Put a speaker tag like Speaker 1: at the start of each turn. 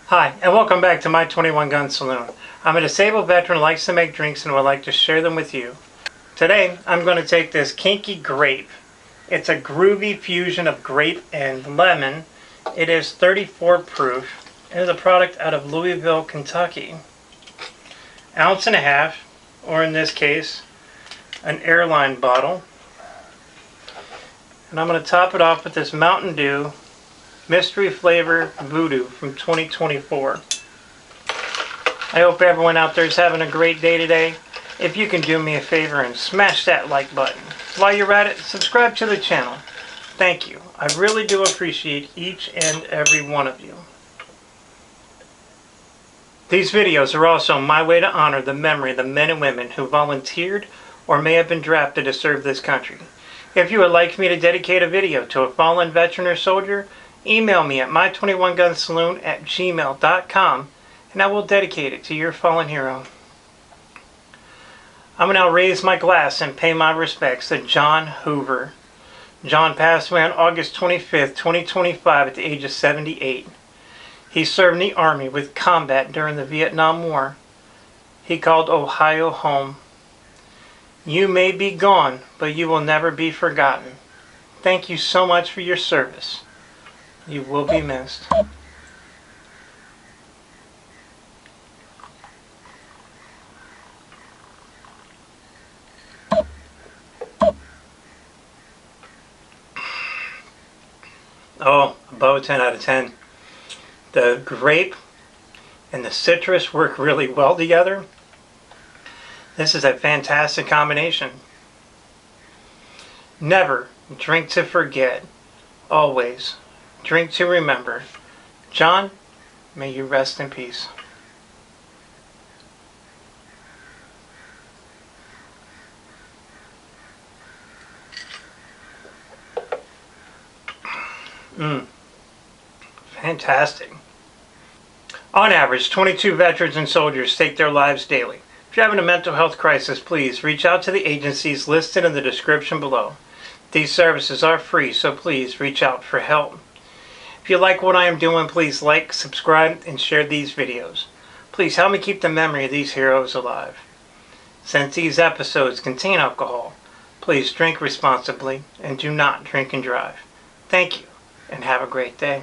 Speaker 1: Hi, and welcome back to my 21 Gun Saloon. I'm a disabled veteran who likes to make drinks and would like to share them with you. Today, I'm going to take this Kinky Grape. It's a groovy fusion of grape and lemon. It is 34 proof. It is a product out of Louisville, Kentucky. Ounce and a half, or in this case, an airline bottle. And I'm going to top it off with this Mountain Dew Mystery Flavor Voodoo from 2024. I hope everyone out there is having a great day today. If you can do me a favor and smash that like button. While you're at it, subscribe to the channel. Thank you. I really do appreciate each and every one of you. These videos are also my way to honor the memory of the men and women who volunteered or may have been drafted to serve this country. If you would like me to dedicate a video to a fallen veteran or soldier, email me at my21gunsaloon@gmail.com and I will dedicate it to your fallen hero. I'm going to now raise my glass and pay my respects to John Hoover. John passed away on August 25th, 2025 at the age of 78. He served in the Army with combat during the Vietnam War. He called Ohio home. You may be gone, but you will never be forgotten. Thank you so much for your service. You will be missed. Oh, above 10 out of 10. The grape and the citrus work really well together. This is a fantastic combination. Never drink to forget. Always drink to remember. John, may you rest in peace. Fantastic. On average, 22 veterans and soldiers take their lives daily. If you're having a mental health crisis, please reach out to the agencies listed in the description below. These services are free, so please reach out for help. If you like what I am doing, please like, subscribe, and share these videos. Please help me keep the memory of these heroes alive. Since these episodes contain alcohol, please drink responsibly and do not drink and drive. Thank you, and have a great day.